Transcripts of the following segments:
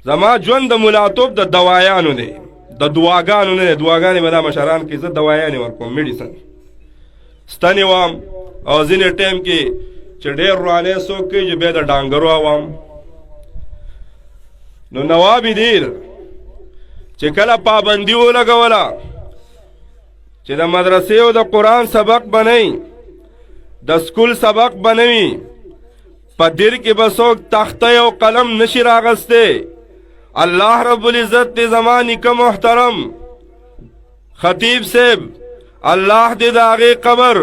زما ژوند د ملاتوب د دوایانو دی، د دواګانو نه. دواګانې به دا مشران کې زه دوایانې ورکوم، میډیسن ستنې وام. او ځینې ټایم کې چې ډېر روانې څوک کوي چې بیا د ډانګرو وام. نو نواب دیر چې کله پابندي ولګوله چې د مدرسې او د قرآن سبق بنئ، د سکول سبق بنوي، په دیر کې به څوک تخته او قلم نشي راغستی. الله رب العزت دې زما نیکه محترم خطیب صاحب الله دې د هغې قبر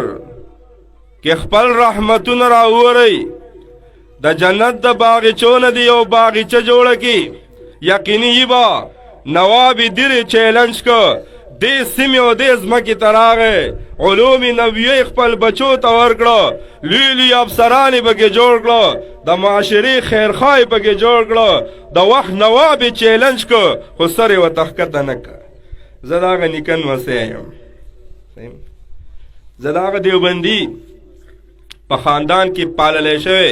کې خپل رحمتونه راوورئ. د جنت د باغچو نه دې یو باغچه جوړه کړي. یقیني به نواب دیر چیلنج که دې سیمې او دې ځمکې ته راغی، علوم نبوي خپل بچو ته ورکړه، لوی لوی افسران یې پکې جوړ کړه، د معاشرې خیرخواه یې پکې جوړ کړه. د وخت نواب یې چیلنج که خو سر یې ورته ښکته نه که. زه د هغه نیکه نمسی یم، زه د هغه دیوبندي په خاندان کې پاللی شوی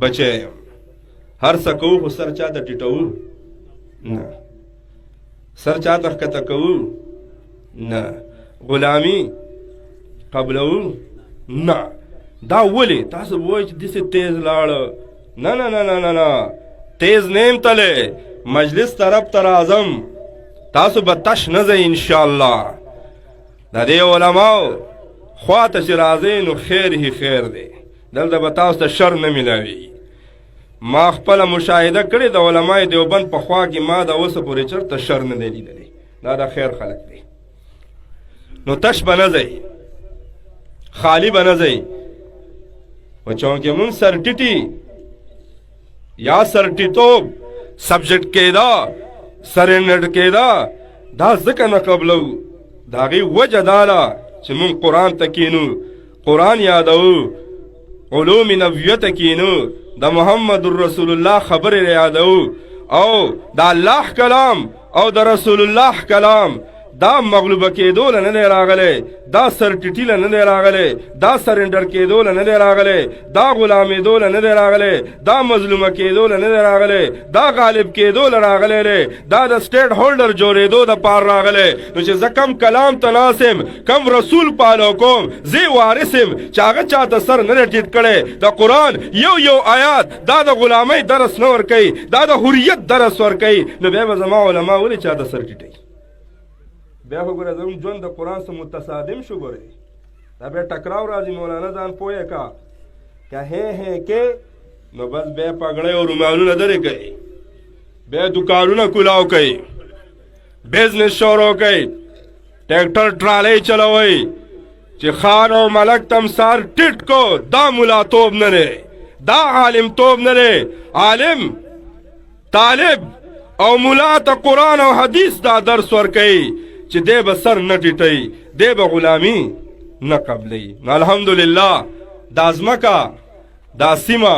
بچی یم. هر څه کوو خو سر چا ته ټیټوو نه، سر چا ته ښکته کوو نه، غلامي قبلوو نه. دا ولې تاسو به وایئ چې داسې تیز لاړه؟ نه نه نه نه نه نه، تیز نه یم تللی، مجلس طرف ته راځم، تاسو به تش نه ځئ انشاءالله. د دې علماو خوا ته چې راځئ نو خیر هی خیر دی، دلته به تاسو ته شر نه میلاویږي. ما خپله مشاهده کړې د علماء دیوبند په خوا کې ما د اوسه پورې چېرته شر نه دی لیدلی. دا د خیر خلک دی. نو تش به نه ځئ، خالی به نه ځئ. و چونکې مونږ سرټیټي یا سرټیټوب سبجیکټ کېده، سرنډ کېده، دا ځکه نه قبلو. د هغې وجه دا ده چې مونږ قرآن ته کینو، قرآن یادوو، علوم نبویه ته کینو، د محمد رسول الله خبرې یادوو، او د الله کلام او د رسول الله کلام دا مغلوبه کېدو له نه دی راغلی، دا سرټیټي له نه دی راغلی، دا سرنډر کېدو له نه دی راغلی، دا غلامېدو له نه دی راغلی، دا مظلومه کېدو له نه دی راغلی، دا غالب کېدو له راغلی دی، دا د سټیټ هولډر جوړېدو د پار راغلی. نو چې زه کم کلام ته ناست یم، کم رسول پالو کوم، زه وارث یم چې هغه چاته سر نه دی ټیټ کړی. د قرآن یو یو آیات دا د غلامۍ درس نه ورکوي، دا د حریت درس ورکوي. نو بیا به زما علما ولې چاته سر ټیټوي؟ بیا خو ګوره زموږ ژوند د قرآن سره متصادم شو. ګورئ دا بیا ټکراو راځي. مولانا ځان پوهه کا که هې کې نو بس بیا پګړۍ او رومالونه درې کوي، بیا دوکانونه کلاو کوي، بزنس شروع کوي، ټریکټر ټرالۍ چلوئ چې خان او ملک تمسار ټیټ کو. دا ملا توب نه دی، دا عالم توب نه دی. عالم طالب او ملا ته قرآن او حدیث دا درس ورکوي چې دی به سر نه ټیټوي، دی به غلامي نه قبلوي. نو الحمدلله دا ځمکه، دا سیمه،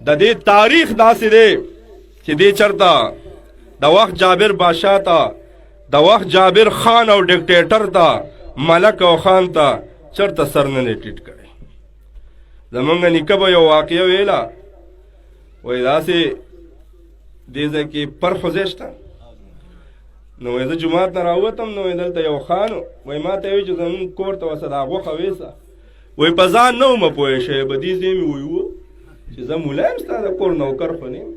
د دې تاریخ داسې دی چې دی چېرته د وخت جابر بادشاه ته، د وخت جابر خان او ډکټیټر ته، ملک او خان ته چېرته سر نه دی ټیټ کړی. زمونږ نیکه به یو واقعه ویله، وایي داسې دې ځای کې پرخو ځای شته. نو وایي زه جومات نه راووتم، نو وایي دلته یو خان و، وایي ما ته یې وایي چې زمونږ کور ته ورسه دا غوښه ویسه. وایي په ځان نه ومه پوه شوی، په دې ځای مې وایي و چې زه ملا یم، ستا د کور نوکر خو نه یم.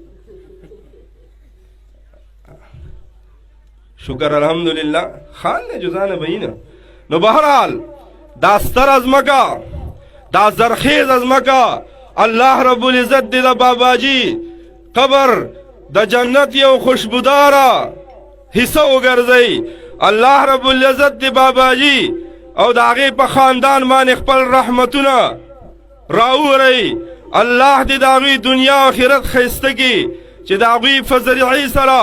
شکر الحمدلله خان نه جزانه بهینه. نو بهرحال دا ستره ځمکه، دا زرخیزه ځمکه، الله رب العزت دې د باباجي قبر د جنت یو خوشبوداره حصہ وګرځي. الله رب العزت دې باباجي او د هغې په خاندان باندې خپل رحمتونه راوورئ. الله دې د هغوی دنیا او آخرت ښایسته کړي چې د هغوی په ذریعې سره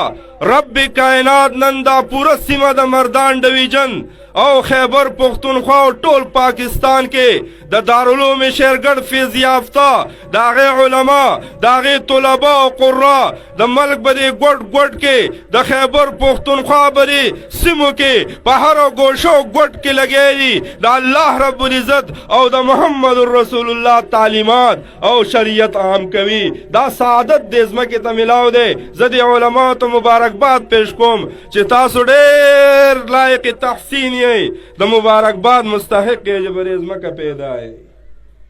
رب کائنات نن دا پوره سیمه د مردان ډویژن او خیبر پختونخوا او ټول پاکستان کې د دارالعلوم شیرګړ فیض یافته د هغې علما د هغې طلبا او قرا د ملک به دې ګوټ ګوټ کې د خیبر پختونخوا به دې سیمو کې په هرو ګوشو ګوټ کې لګی دي د الله رب العزت او د محمد رسول الله تعلیمات او شریعت عام کوي. دا سعادت دې ځمکې ته ملاو دی. زه د علماو ته مبارکباد پیش کوم چې تاسو ډېر لایق تحسین یې د مبارکباد مستحق یې چې په دې ځمکه پیدا یې.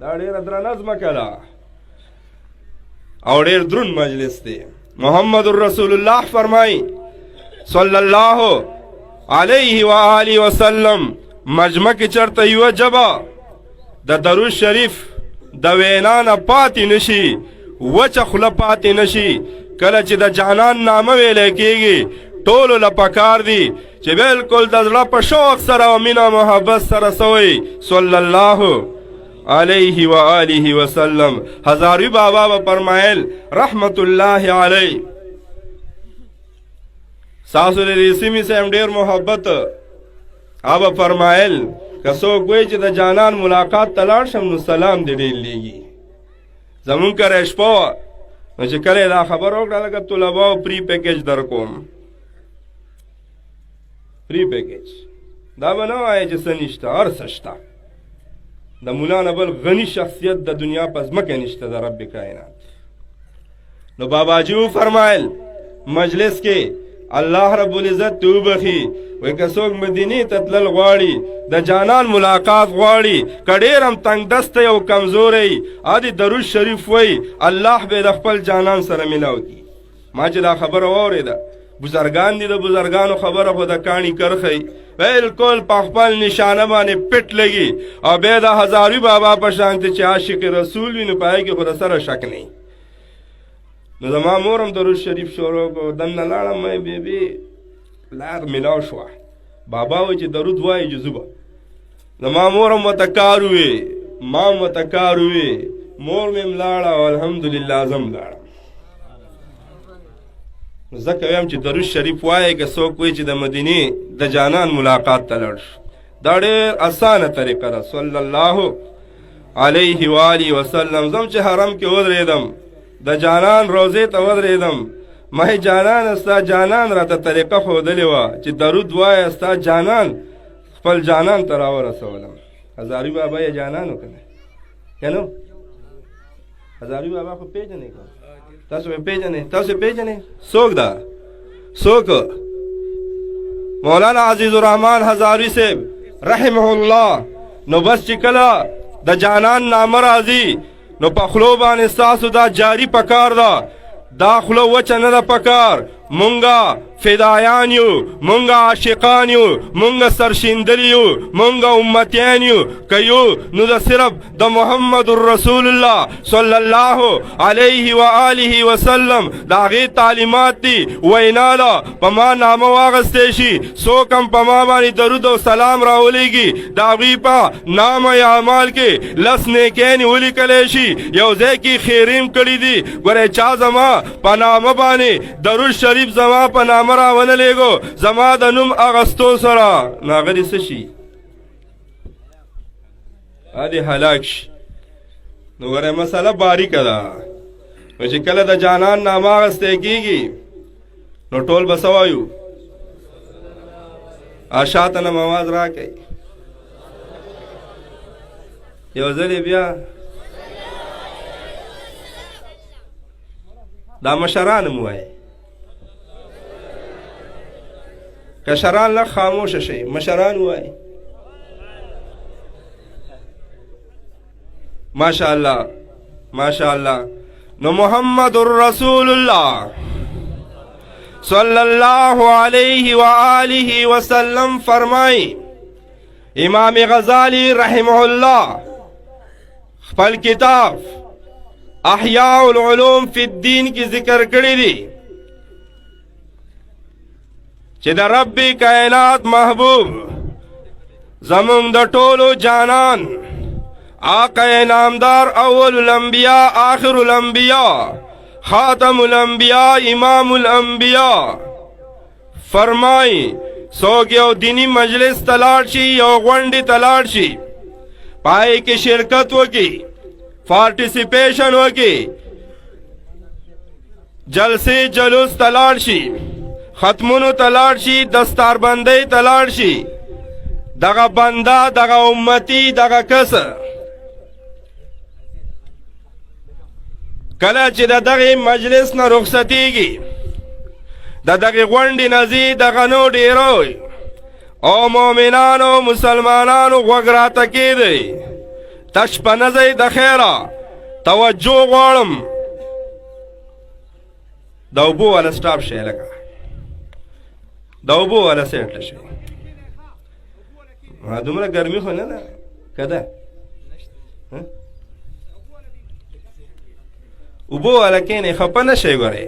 دا ډېره درنه ځمکه ده او ډېر دروند مجلس دی. محمد رسول الله فرمایي صلی الله علیه و آله وسلم مجمع کې چرته یوه ژبه د درود شریف د وینا نه پاتې نشي، وچه خوله پاتې نشي. کله چې د جانان نامه ویلی کېږي ټولو له پکار دي چې بلکل د زړه په شوق سره او مینه محبت سره سوی صلی الله علیه و آله وسلم. هزاروی بابا به فرمایل رحمت الله علیه ساسو د دې سیمې سره ډېر محبت هغه فرمایل که څوک وایي چې د جانان ملاقات ته لاړ شم نو سلام دې ډېر لیږي. زمونږ کره شپه وه نو چې کله دا خبر وکړه لکه طلباو پری پیکیج در کوم. پری پیکیج دا به نه وایي چې څه نشته، هر څه شته. د مولا نه بل غني شخصیت د دنیا په ځمکه نشته د رب کائنات. نو باباجي وفرمایل مجلس کې الله رب العزت ته وبخي وایي که څوک مدینې ته تلل غواړي د جانان ملاقات غواړي که ډېر هم تنګ دستی او کمزوری ادي درود شریف وایي الله به د خپل جانان سره ملاو کي. ما چې دا خبره واورېده بزرګان دي د بزرګانو خبره خو د کاڼي کرښی بلکل په خپل نشانه باندې پټ لګي او بیا د هزاروي بابا په شانتې چې عاشق رسول وي نو په هغې کې خو د سره شک نه. نو زما مور هم درود شریف شروع کړو دننه لاړم مې بیبي لار ملاو شوه. بابا وایي چې درود وایي جذوبه. زما مور هم ورته کار ووې ما هم ورته کار ووې مور مې هم لاړه او الحمدلله زه هم لاړم. ځکه وایم چې درود شریف وایي که څوک وایي چې د مدینې د جانان ملاقات ته لاړ شو دا ډېر اسانه طریقه ده. صلی الله علیه و آله وسلم زم چې حرم کې ودرېدم د جانان روضې ته ودرېدم مه جانان ستا جانان راته طریقه ښودلې وه چې درود وایه ستا جانان خپل جانان ته راورسولم. هزاروي بابا یې جانان و که نه که نو هزاروي بابا خو پېژنې که تاسو به پیژنئ تاسو پیژنئ څوک ده څوک مولانا عزیز الرحمن هزاروي صاحب رحمه الله. نو بس چې کله د جانان نامه راځي نو په خولو باندې ستاسو دا جاری پکار ده دا خوله وچه نه ده پکار. مونږه فدایان یو مونږه عاشقان یو مونږه سرشیندلي یو مونږه امتیان یو که یو نو د صرف د محمد رسول الله صلی الله علیه و آله وسلم د هغې تعلیمات دي وینا ده په ما نامه واخیستی شي څوک هم په ما باندې درود او سلام راولیږي د هغوی په نامه یا اعمال کې لس نیکیانې ولیکلی شي یو ځای کې خیریم کړي دي. ګورئ چا زما په نامه باندې درود شریف زما په نامه راونه لیږو زما د نوم اغستو سره نو هغه دې څه شي هغه دې هلاک شي. نو ګورئ مسله باریکه ده نو چې کله د جانان نامه اخیستی کېږي نو ټول به څه وایو شاته نه مواد راکئ یو ځلې بیا دا مشران مو وایي کشران لږ خاموشه شئ مشران وایي ماشاءالله ماشاءالله. نو محمد رسول الله صلی الله علیه و آله وسلم فرمائی امام غزالی رحمه الله خپل کتاب احیاء العلوم فی الدین کی ذکر کړی دی چې د رب کائنات محبوب زمون د ټولو جانان آقا نامدار اول الانبیاء آخر الانبیاء خاتم الانبیاء امام الانبیاء فرمائی څوک یو دینی مجلس ته لاړ شي یو غونډې ته لاړ شي پای کې شرکت وکړي پارټیسپیشن وکړي جلسې جلوس ته لاړ شي ختمونو ته لاړ شي دستاربندۍ ته لاړ شي دغه بنده دغه امتی دغه کس کله چې د دغې مجلس نه رخصتېږي د دغې غونډې نه ځي دغه نو ډېرو او مؤمنانو مسلمانانو غوږ راته کېدی تش په نه ځئ د خیره توجه غواړم د اوبو والا سټاپ شی لکه د اوبو والا سیټ شي دومره ګرمي خو نه ده که ده اوبو والا کښېنئ خفه نه شئ ګورئ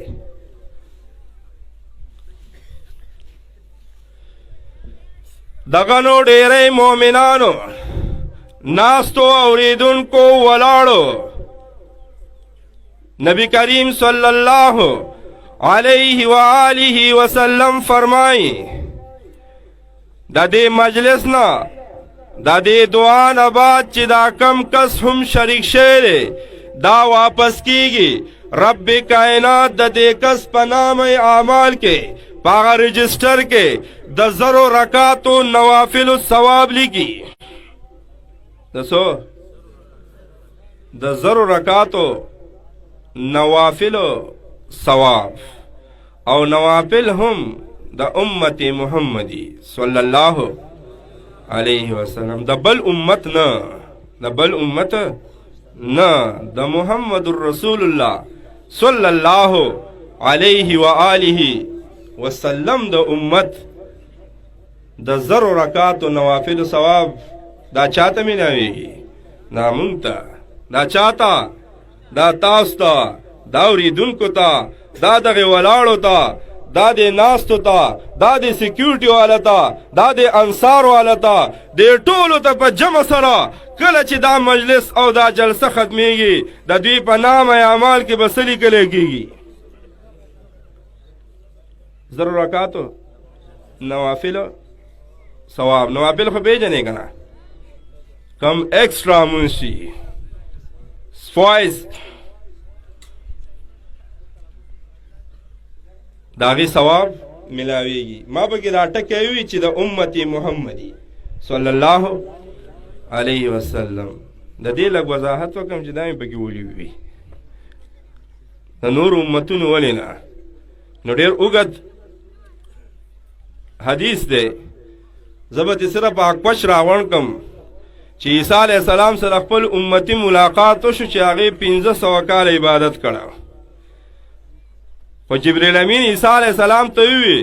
دغه نو ډېری مؤمنانو ناستو اوریدونکو ولاړو نبی کریم صلی الله علیه و آله وسلم فرمائی د دې مجلس نه د دې دعا نه بعد چې دا کم کس هم شریک شوی دی دا واپس کیږي رب کائنات د دې کس په نامه اعمال کې په هغه رجسټر کې د زرو رکعاتو نوافلو ثواب لیکي د زرو رکعاتو نوافلو ثواب او نوافل هم د امت محمدی صلی الله علیه وسلم د بل امت نه د محمد رسول الله صلی الله علیه و آله وسلم د امت د زرو رکعاتو نوافل ثواب دا چاته ملاویږي دا مونږ ته دا چاته دا تاسو ته دا اوریدونکو ته دا دغه ولاړو ته دا د ناستو ته دا د سیکیورټي والا ته دا د انصار والا ته د ټولو ته په جمع سره کله چې دا مجلس او دا جلسه ختمیږي د دوی په نامه اعمال کې به څه لیکلی کېږي زر رکعاتو نوافلو ثواب نوافل خو پیژنې که نه کم ایکسټرا منشي سپوایز د هغې ثواب ملاویږي ما پکې دا ټکی وي چې د امت محمدي صلی الله علیه وسلم د دې لږ وضاحت وکړم چې دا مې پکې ولي وي د نورو امتونو ولې نه نو ډېر اوږد حدیث دی زه به ترې صرف اکپش راغونډ کړم چې عیسی علیه السلام سره خپل امتي ملاقات وشو چې هغې 1500 کاله عبادت کړه خو جبریل امین عیسی علیه السلام ته ووی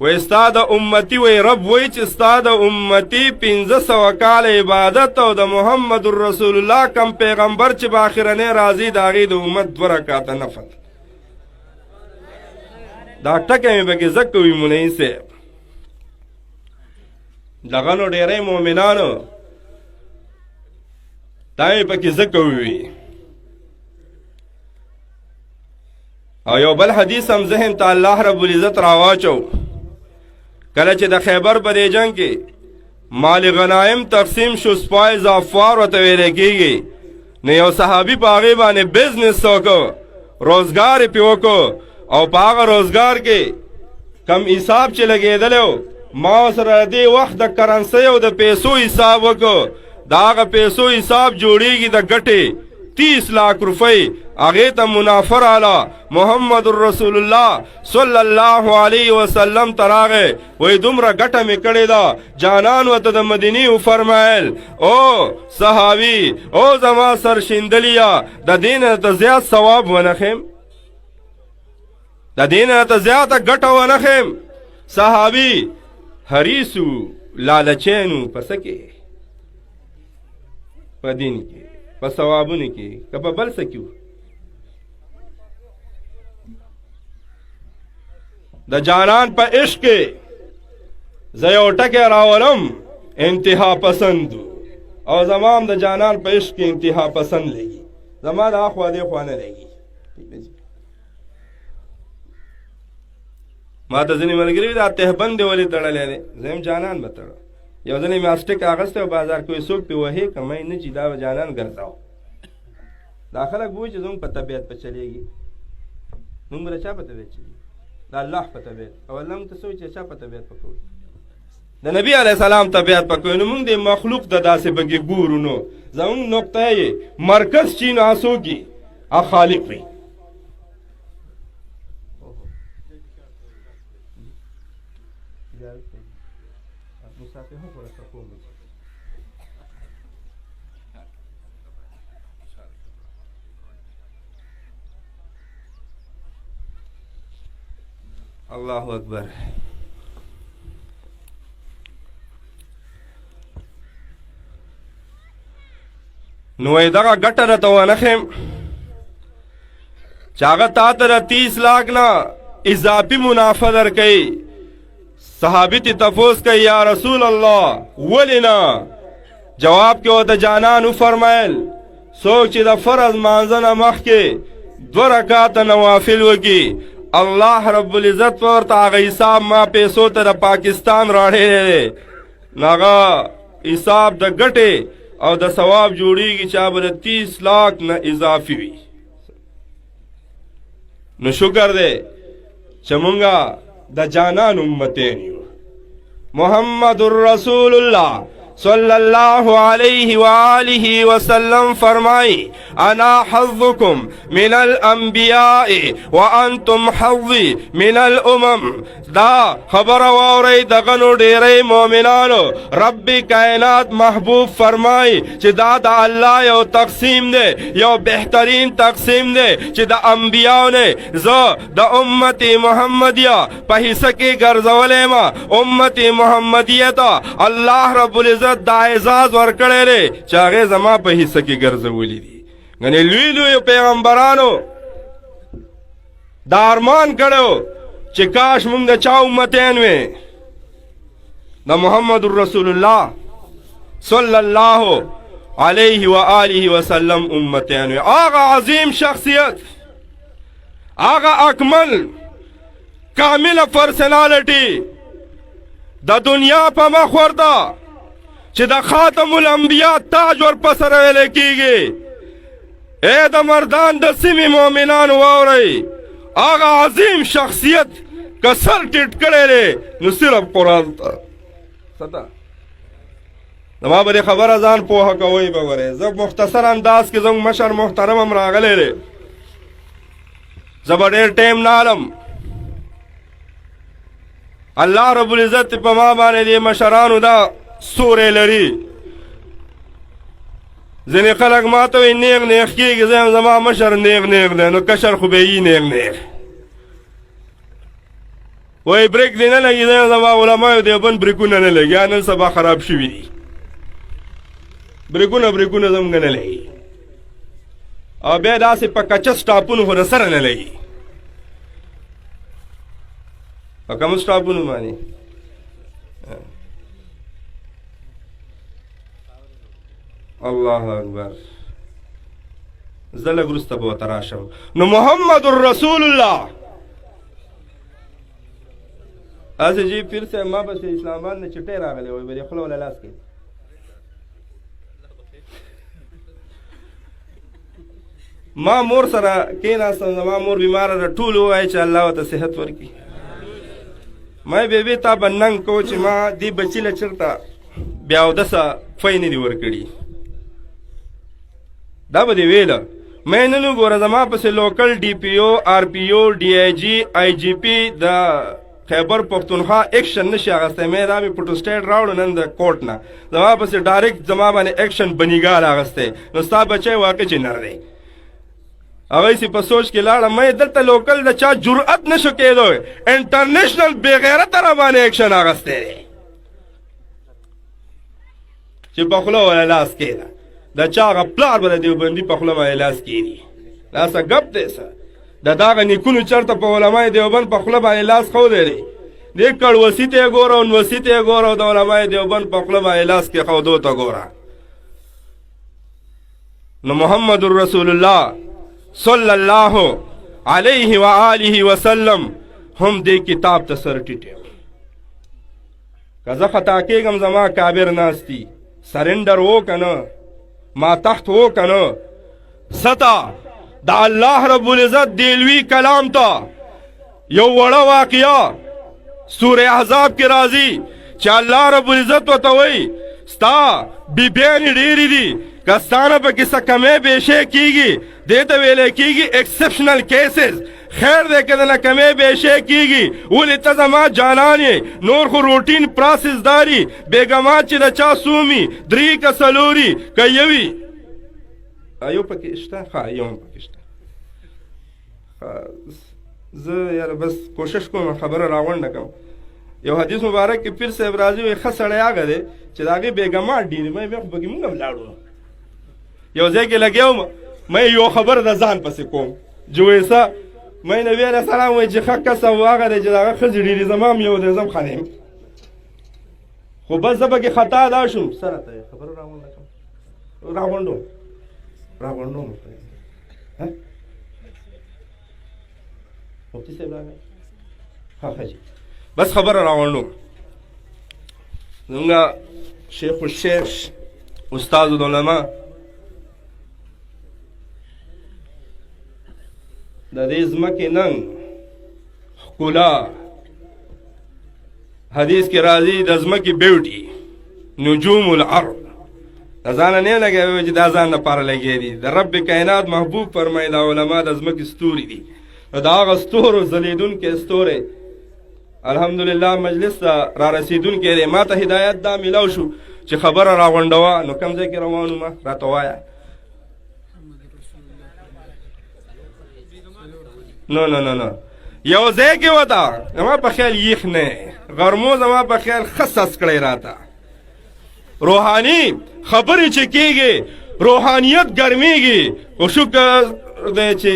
وایي ستا د امتي وایي رب وایي چې ستا د امتي 1500 کاله عبادت او د محمد رسول الله کم پیغمبر چې به آخرنی راځي د هغې د امت 2 رکعاته نفل دا ټکی مې پکې ځکه وي مولوي صاحب دغه نو ډېری مؤمنانو دا مې پکې ځکه ووي او یو بل حدیث هم ذهن ته الله رب العزت راواچو کله چې د خیبر په دې جنګ کې مال غنایم تقسیم شو سپای زعفار ورته ویلی کېږي نو یو صحابي په هغې باندې بزنس وکړو روزګار یې پې وکړو او په هغه روزګار کې کم حساب چې لګېدلی و ما سره دې وخت د کرنسۍ او د پیسو حساب وکړو د هغه پیسو حساب جوړیږي د ګټې 30 लाख روپۍ هغې ته منافع راله محمد رسول الله صلی الله علیه وسلم ته راغی وایي دومره ګټه مې کړې ده جانان ورته د مدینې وفرمیل او صحابي او زما سرشیندلیه د دې نه ته زیات ثواب ونخیم د دې نه ته زیاته ګټه ونخیم صحابي حریصو لالچینو په څه کې په دین کې په ثوابونو کې که په بل څه کې د جانان په عشق کې زه یو ټکی راولم انتها پسند او زما هم د جانان په عشق کې انتها پسند لګي زما د اخوا دې خوا نه لګي ما ته ځینې ملګري دا تهبند دی ولې تړلی دی زه یم جانان به تړه یو ځل یې ماسټک اخیستی او بازار کې وایي څوک پې وهې که مې نه چې دا به جانان ګرځاو دا خلک به وایي چې زموږ په طبیعت په چلېږي موږ به د چا په طبیعت چلېږي د الله په طبیعت او الله موږ ته څه وایي چې چا په طبیعت په کوي د نبي علیه السلام طبیعت په کوي نو موږ د مخلوق د داسې پکې ګورو نو زموږ نقطه یې مرکز چې نو څوک وي هغه خالق وي الله اکبر نو دغه ګټه راته ونښیم چې هغه تا ته 30 लाख نه اضافي منافع درکوي صحابي ته تپوس کوي یا رسول الله ولې نه جواب کې ورته جانان وفرمیل څوک چې د فرض مانځه نه مخکې 2 رکعاته نوافل وکړي الله رب العزت ورته هغه حساب ما پیسو ته د پاکستان راړی دی نو هغه حساب د ګټې او د ثواب جوړیږي چې به 30 लाख نه اضافي وي نو شکر دی چې مونږه د جانان امتین یو محمد رسول الله صلی اللہ علیہ وآلہ وسلم فرمائی انا حظکم من الانبیاء وانتم حظی من الامم دا خبر واری دغنو ډیری مومنانو رب کائنات محبوب فرمائی چې دا د الله یو تقسیم دی یو بہترین تقسیم دی چې د انبیاء نے زو د امت محمدیہ په حصہ کې ګرځولې ما امت محمدیہ ته الله رب العزت دا اعزاز ورکړی دی چې هغې زما په حصه کې ګرځولي دي ګنې لوی لوی پیغمبرانو دا ارمان کړی چې کاش موږ د چا امتین وې د محمد رسول الله صلی الله علیه و آله وسلم امتین وې هغه عظیم شخصیت هغه اکمل کامل پرسنالټي د دنیا په مخ ورته چې د خاتم الانبیاء تاج ورپسې راویلی کېږي ای د مردان د سیمې مؤمنانو واورئ هغه عظیم شخصیت که سر ټیټ کړی دی نو صرف قرآن ته ستا زما به دې خبره ځان پوهه کوئ به ورئ زه مختصر انداز کې زموږ مشر محترم هم راغلی دی زه به ډېر ټایم نه علم الله رب العزت په ما باندې دې مشرانو دا سورې لري ځینې خلک ما ته وایي نیغ نیغ کېږي زه یم زما مشر نیغ نیغ دی نو کشر خو به یي نیغ نیغ وایي بریک دې نه لګي زه یم زما علماو دیوبند بریکونه نه لګي نن سبا خراب شوي دي بریکونه زموږ نه لګي او بیا داسې په کچه سټاپونو خو د سره نه لګي په کومو سټاپونو باندې الله اکبر زه لږ وروسته به ورته راشم نو محمد رسول الله هسې جی پیر صاحب ما پسې اسلام آباد نه چټۍ راغلی وایي به دې خوله وله لاس کوي ما مور سره کېناستم زما مور بیماره ده ټول ووایي چې الله ورته صحت ورکړي ما بیبي تا به ننګ کو چې ما دې بچي له چېرته بیا اودسه فی نه دي ورکړي دا به دې ویله مې نن وګوره زما پسې لوکل ډي پي او آر پي او ډي آی جي آی جي پي د خیبر پښتونخوا ایکشن نشي اخیستی مې دا مې فوټوسټیټ راوړو نن د کوټ نه زما پسې ډایرکټ زما باندې ایکشن بنیګار اخیستی نو ستا بچی واقع چې نر دی هغه سي په سوچ کې لاړم مې دلته لوکل د چا جرأت نشو کېدو انټرنیشنل بې غیرته را باندې ایکشن اخیستی دی چې په خوله وله لاس کېده د چا هغه پلار به د دیوبندي په خوله باندې لاس کېږي دا څه ګپ دی څه د دغه نیکونو چېرته په علمای دیوبند په خوله باندې لاس ښودی دی دې کړوسي ته یې ګوره او نوسي ته یې ګوره او د علمای دیوبند په خوله باندې لاس کېښودو ته ګوره نو محمد رسول الله صلی الله علیه و آله وسلم هم دې کتاب ته سر ټیټوم که زه خطا کېږم زما کابر ناست دي سرنډر و که نه ما تحت و که نه ستا د الله رب العزت دیلوی کلام ته یو وړه واقعه سوره احزاب کې راځي چې الله رب العزت ورته وایي ستا بیبیانې ډېرې دي که ستانه پکې څه کمی بیشی کېږي دې ته ویلی کېږي ایکسپشنل کیسز خیر دی که دنه کمی بیشی کېږي ولې ته زما جانان یې نور خو روټین پراسس داري بیګمات چې د چا سومي درې که څلوري که یوي یو پکې شته ښه یو هم پکې شته زه یاره بس کوشش کوم خبره راغونډه کړم یو حدیث مبارک کې پیر صاحب راځي وایي ښه سړی هغه دی چې د هغې بیګمات ډېرې مې بیا خو پکې مونږ هم لاړو یو ځای کې لګیا وم مې یو خبره د ځان پسې کوم جویسه مې نبي علیه السلام وایي چې ښه کس او هغه دی چې د هغه ښځې ډېرې زما هم یو دی زه هم ښه خو بس زه پکې خطا دا شوم سره ته خبره راغونډه کړم راغونډوم مفتي صاحب راغی ښه جي بس خبره راغونډوم زمونږ شیخ الشیخ استاد العلماء د دې ځمکې ننګ ښکلا حدیث کې راځي د ځمکې بیوټي نجوم الارض د ځانه نه لګوي چې دا ځان لپاره لګیا دي د رب کائنات محبوب فرمایي دا علما د ځمکې ستوري دي د هغه ستورو ځلېدونکي ستوری الحمدلله مجلس ته را رسېدونکی دی ما ته هدایت دا میلاو شو چې خبره راغونډوه نو کوم ځای کې روان ومه راته وایه نو یو ځای کې وته زما په خیال یخ نه غرمو زما په خیال ښه سس کړی راته روحاني خبرې چې کېږي روحانیت ګرمېږي خو شکر دی چې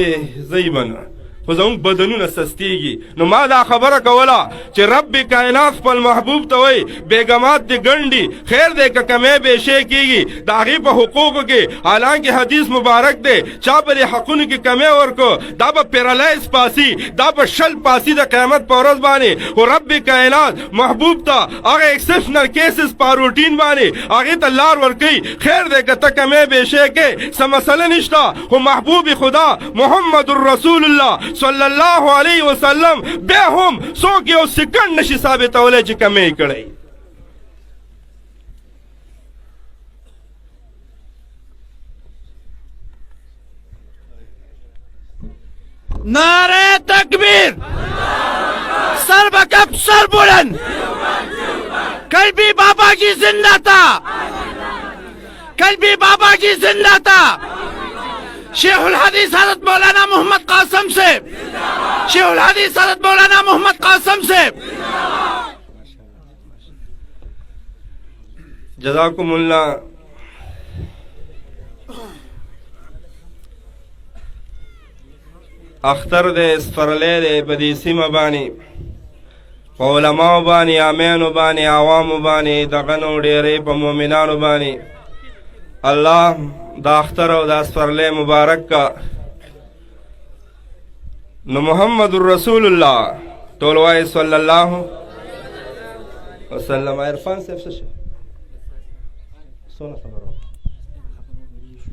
زه به نه خو زموږ بدنونه سستېږي نو ما دا خبره کوله چې رب کائنات خپل محبوب ته وایي بیګمات دې ګنډي خیر دی که کمی بیشی کېږي د هغې په حقوقو کې حالانکه حدیث مبارک دی چا په دې حقونو کې کمی ورکو دا به پیرالایز پاسي دا به شل پاسي د قیامت په ورځ باندې خو رب کائنات محبوب ته هغه ایکسپشنل کیسز په روټین باندې هغې ته لار ورکوي خیر دی که ته کمی بیشی کې څه مسله نشته خو محبوب خدا محمد رسول الله صلی الله علیه وسلم بیا هم څوک یو سکند نشي ثابتولی چې کمی کړی नारे तकबीर सर बकप सर बुलंद कल भी बाबा की जिंदा था कल भी बाबा की जिंदा था शेखुल हदीस हज़रत मौलाना मोहम्मद कासिम से शेखुल हदीस हज़रत मौलाना मोहम्मद कासिम से जज़ाकुमुल्लाह اختر دې سپرلی دی په دې سیمه باندې په علماو باندې عامیانو باندې عوامو باندې دغه نو ډېرې په مؤمنانو باندې الله دا اختر او دا سپرلی مبارک کا نو محمد رسول الله ټول وایي صلی الله وسلم عرفان صاحب څه شو څونه خبره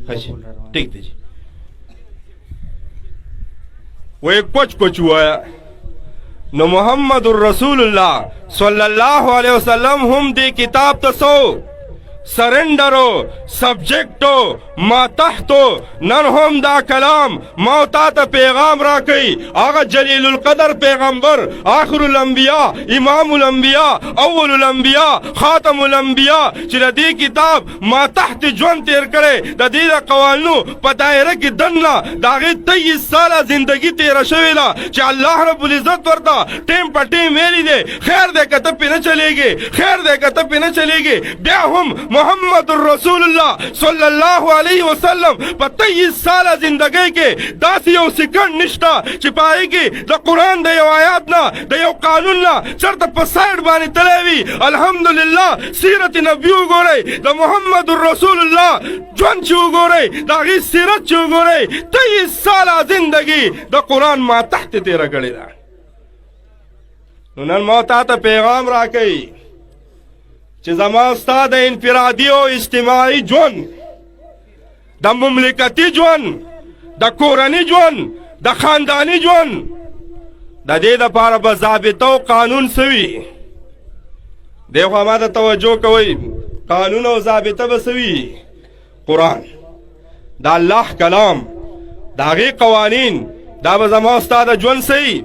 ښه ټیک دی جی وی کچ وایا نو محمد رسول الله صلی الله علیه وسلم هم دی کتاب تسو سرنڈرو سبجیکٹو ما تحتو نن هم دا کلام موتا تا پیغام را کئی آغا جلیل القدر پیغمبر آخر الانبیاء امام الانبیاء اول الانبیاء خاتم الانبیاء چرا دی کتاب ما تحت جون تیر کرے دا دی دا قوانو پا دائرہ کی دننا دا غی 23 سالہ زندگی تیر شویلا چا اللہ رب العزت ورطا ٹیم پا ٹیم میلی دے خیر دے کتب پی نہ چلے گے خیر دے کتب پی نہ چلے گے بیا ہم محمد رسول اللہ صلی اللہ علیہ وسلم پا 23 سالہ زندگی کے داسی یو سکنڈ نشتا چپائی کی دا قرآن دا یو آیات نا دا یو قانون نا چرتا پا سائڈ بانی تلیوی الحمدللہ سیرت نبیو گو رئی دا محمد رسول اللہ جون چیو گو رئی دا غی سیرت چیو گو رئی 23 سالہ زندگی دا قرآن ما تحت تیرا گڑی دا نو نن ما تا ته پیغام راکوي چې زما ستا د انفرادي او اجتماعي ژوند، د مملکتي ژوند، د کورني ژوند، د خانداني ژوند، د دې دپاره به ضابطه او قانون سوي. دې خوا ما ته توجه کوئ، قانون او ضابطه به سوي. قرآن د الله کلام، د هغې قوانین، دا به زما ستا د ژوند صحیح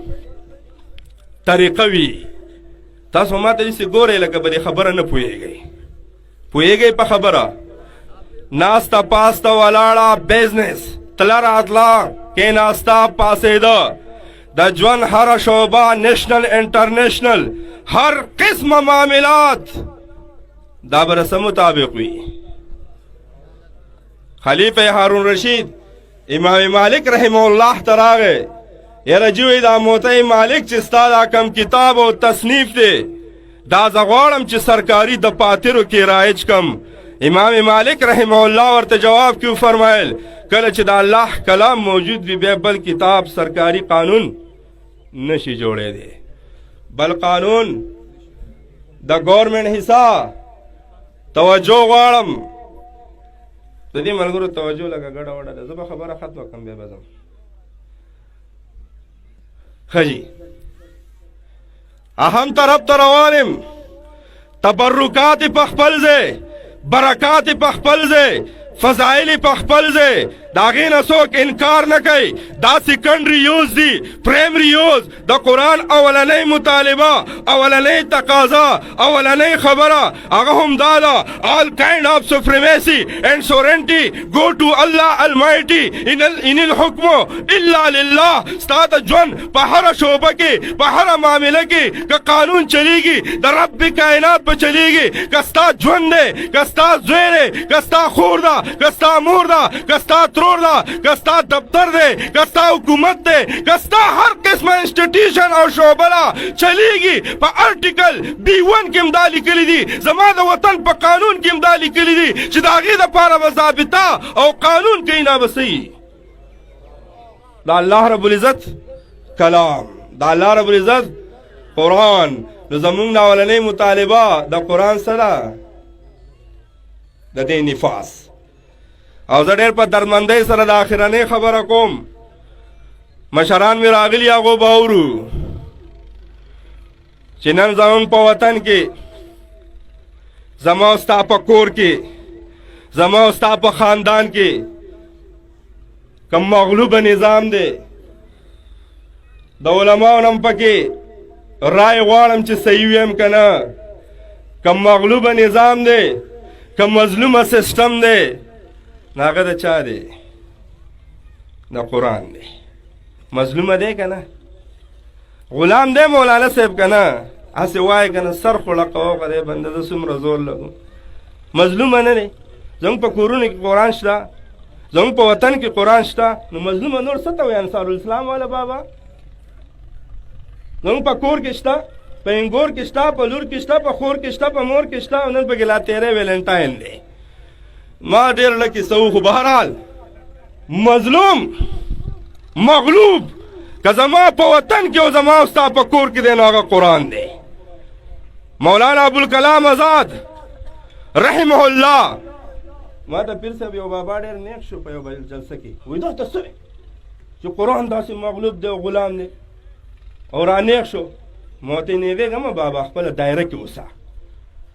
طریقه وي. تاسو ما ته داسې ګورئ لکه به دې خبره نه پوهېږئ. پوهېږئ په خبره؟ ناسته پاسته ولاړه بزنس، تله راتله، کېناسته پاسېده، د ژوند هره شعبه، نیشنل انټرنیشنل، هر قسمه معاملات دا به رسم مطابق وي. خلیفه هارون رشید امام مالک رحمه الله ته راغی، یاره جوی دا موتی مالک چې ستا دا کم کتاب او تصنیف دی دا زه غواړم چې سرکاري دفاترو کې رایج کم. امام مالک رحمه الله ورته جواب کې فرمایل کله چې د الله کلام موجود وي بیا بل کتاب سرکاري قانون نشي جوړی دی. بل قانون د گورنمنٹ حصہ توجه غواړم. د دې ملګرو توجه لکه ګډه وډه ده. زه به خبره ختمه کړم بیا به ځم. ښه جي اهم طرف ته روان یم. تبرکات په خپل ځای، برکات په خپل ځای، فضائل په خپل ځای، د هغې نه څوک انکار نه کوي. دا سیکنډري یوز دي، پرایمري یوز. د قرآن اولنۍ مطالبه، اولنۍ تقاضا، اولنۍ خبره هغه هم دا ده all kind of supremacy and sovereignty go to Allah Almighty in الحکم الا لله. ستا د ژوند په هره شعبه کې، په هره معامله کې که قانون چلیږي د رب کائنات په چلیږي. که ستا ژوند دی، که ستا زوی دی، که ستا خور ده، که ستا مور ده، که ستا ترور ده، که ستا دفتر دی، که ستا حکومت دی، که ستا هر قسمه انسټیټیوشن او شعبه ده چلیږي. په ارټیکل B1 کې هم دا لیکلي دي، زما د وطن په قانون کې هم دا لیکلي دي چې د هغې دپاره به ضابطه او قانون کوي. نه به صحیح د الله رب العزت کلام، د الله رب العزت قرآن. نو زمونږ د اولنۍ مطالبه د قرآن سره د دې نفاس. او زه ډېر په درمندۍ سره د آخرنۍ خبره کوم. مشران مې راغلي هغو به اورو چې نن زمونږ په وطن کې، زما او ستا په کور کې، زما او ستا په خاندان کې کم مغلوبه نظام دی. د علماو نه م پکې رای غواړم چې صحیح ویم که نه. کم مغلوبه نظام دی، کم مظلومه سیسټم دی، هغه د چا دی؟ د قرآن دی. مظلومه دی که نه؟ غلام دی مولانا صاحب که نه؟ هسې وایي که نه سر خوړه قوه دی بنده زه څومره زور لګو. مظلومه نه دی. زموږ په کورونو کې قرآن شته، زموږ په وطن کې قرآن شته، نو مظلومه نور څه ته وایي؟ انصارالاسلام والا بابا زموږ په کور کې شته، په انګور کې شته، په لور کې شته، په خور کې شته، په مور کې شته، او نن پکې لا 13 ویلنټاین دی. ما ډېر لکې سو خو بهرحال مظلوم مغلوب که زما په وطن کې او زما او ستا په کور کې دی نو هغه قرآن دی. مولانا ابوالکلام آزاد رحمه الله ما ته پیر صاحب یو بابا ډېر نیک شو په یو جلسه کې، وایي دا ته څه چې قرآن داسې مغلوب دی او غلام دی او را نیک شو. ما ورته نیغېږه بابا خپله دایره کې اوسه.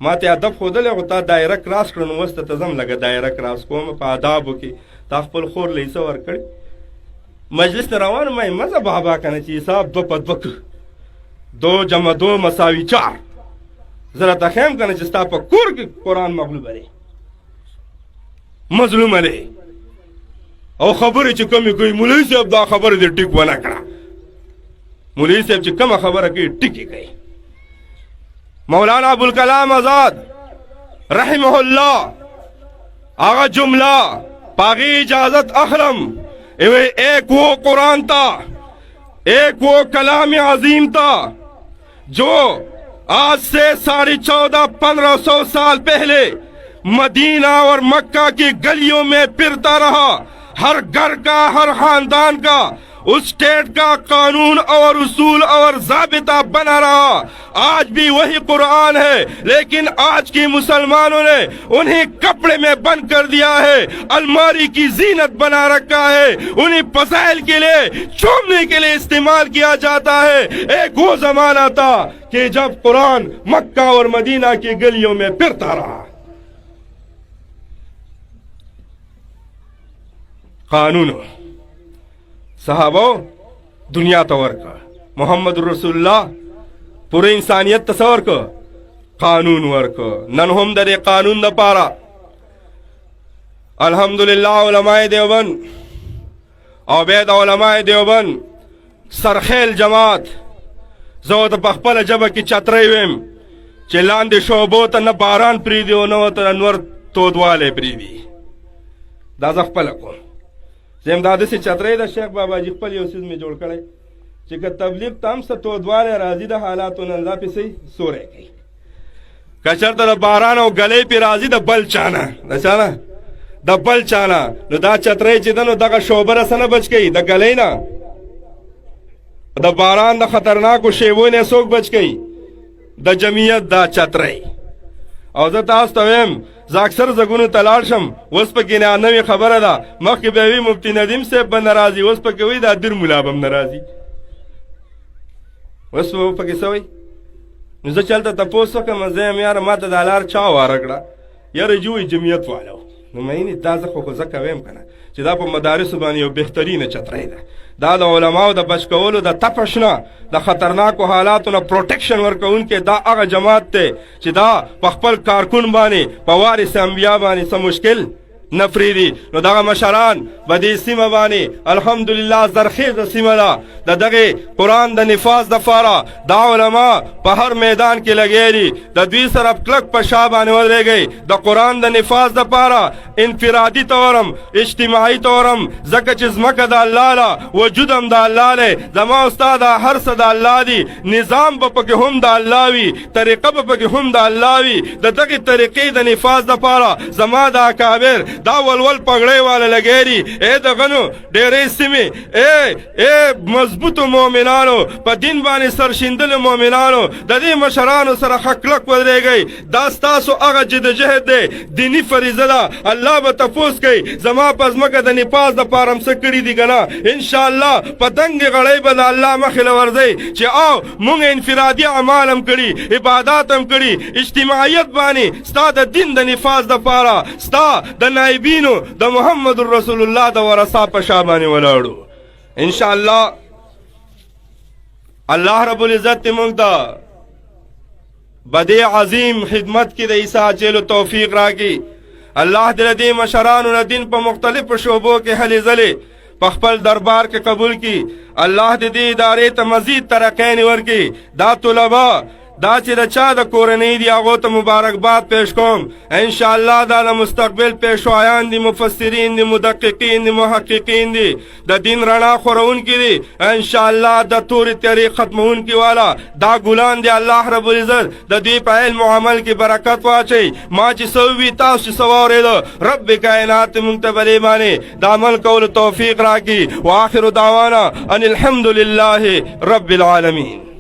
ما ته ادب ښودلی خو تا دایره کراس کړه نو اوس ته ځم لږه دایره کراس کوم په آدابو کې. تا خپل خور له حصه ورکړي. مجلس نه روان یم، وایم مزه بابا که نه چې حساب 2 په 2 2 جمع 2 مساوي 4. زه راته ښیم که نه چې ستا په کور کې قرآن مغلوبه دی، مظلومه دی. او خبرې چې کمې کوي مولوي صاحب دا خبره دې ټیک ونه کړه. مولوي صاحب چې کومه خبره کوي ټیکې کوي. مولانا ابوالکلام آزاد رحمه الله هغه جمله پاغی اجازت اخلم ایک وہ قرآن تھا، ایک وہ کلام عظیم تھا جو آج سے 1450-1500 سال پہلے مدینہ اور مکہ کی گلیوں میں پھرتا رہا. ہر گھر کا، ہر خاندان کا उस स्टेट का कानून और उसूल और ज़ाबिता बना रहा। आज भी वही कुरान है, लेकिन आज के मुसलमानों ने उन्हें कपड़े में बंद कर दिया है, अलमारी की जीनत बना रखा है, उन्हें फसाइल के लिए, चूमने के लिए इस्तेमाल किया जाता है। एक वो जमाना था कि जब कुरान मक्का और मदीना की गलियों में फिरता रहा। कानून सहाबो दुनिया तवर का, मोहम्मद रसूलुल्लाह पूरे इंसानियत तसवर को कानून वर्क नन हम दरे कानून द पारा। अल्हम्दुलिल्लाह उलमाए देवबंद, अवैध उलमाए देवबंद, सरखेल जमात जो पखपल जब की चतरे वेम चिल्लान दे शोबो त न बारान प्रीदियो न त अनवर तोदवाले प्रीदी दाजा खपल को जेम दादे से चतरे द शेख बाबा जी खपल योसिस में जोड़ करे चिक तबलीग तम स तोदवाले राजी द हालात नंदा पे से सोरे गई कचर त बारान और गले पे राजी द बल चाना द बल चाना न दा चतरे चिदन द का शोबर सन बच गई द गले ना द बारान द खतरनाक शेवो ने सोक बच गई द जमीयत द चतरे और जतास तवेम जाक्सर जगुन तलाशम वस पे गिना नवी खबर दा मख बेवी मुफ्ती नदीम से बन नाराजी वस पे कोई दा दिर मुलाबम नाराजी वस वो पे सवई नुज चलता तपोस का मजे में यार माता दालार चाव आरगड़ा यार जुई जमीयत वालो नु महीने ताजा को जकवेम कना چې دا په مدارس باندې یو بهترینه چترۍ ده دا د علماو د بچ کولو د تپش نه د خطرناکو حالاتو نه پروټیکشن ورکوونکې دا هغه جماعت دی چې دا په خپل کارکون باندې په وارث انبیا باندې څه مشکل نفریدي نو دغه مشران په دې سیمه باندې الحمدلله زرخیزه سیمه ده د دغه قرآن د نفاذ دپاره دا علما په هر میدان کې لګېدي د دوی سره کلک په شا باندې ودرېږئ د قرآن د نفاذ دپاره انفرادي طورم اجتماعي طورم ځکه چې ځمکه د الله ده وجود هم د الله دی زما استاد هر څه د الله دي نظام به پکې هم د الله وي طریقه به پکې هم د الله وي د دغې طریقې د نفاذ دپاره زما د اکابر دا ولول پګړې والا لګېري اے د غنو ډېرې سیمې اے مضبوطو مؤمنانو په دین باندې سرشیندلو مؤمنانو د دې مشرانو سره خکلک ودرېږئ دا ستاسو هغه جدوجهد دی دیني فریضه ده الله به تپوس کوي زما په ځمکه د نفاذ دپاره م څه کړي دي که نه انشاءالله په دنګې غړۍ به د الله مخې له ورځئ چې او مونږ انفرادي اعمال هم کړي عبادات هم کړي اجتماعیت باندې ستا د دین د نفاذ دپاره ستا د نائبینو د محمد رسول الله د ورثه په شا باندې ولاړو انشاءالله الله رب العزت موږ ته بدی عظیم خدمت کی د عیسی چلو توفیق راکړي الله دې مشرانو نه دین په مختلفو شعبو کې هلې ځلې په خپل دربار کې قبول کی الله دې ادارې ته مزید ترقی ورکړي دا طلبا دا چې د چا د کورنۍ دي هغو ته مبارکباد پیش کوم انشاءالله دا د مستقبل پیشوایان دي مفسرین دي مدققین دي محققین دي د دین رڼا خورونکي دي انشاءالله د تورې تیارې ختمونکي والا دا ګلان دي الله رب العزت د دوی په علم و عمل کې برکت واچوي ما چې څه وي تاسو چې څه واورېدو رب کائنات موږ ته په دې باندې د عمل کولو توفیق راکړي واخر دعوانا ان الحمد لله رب العالمین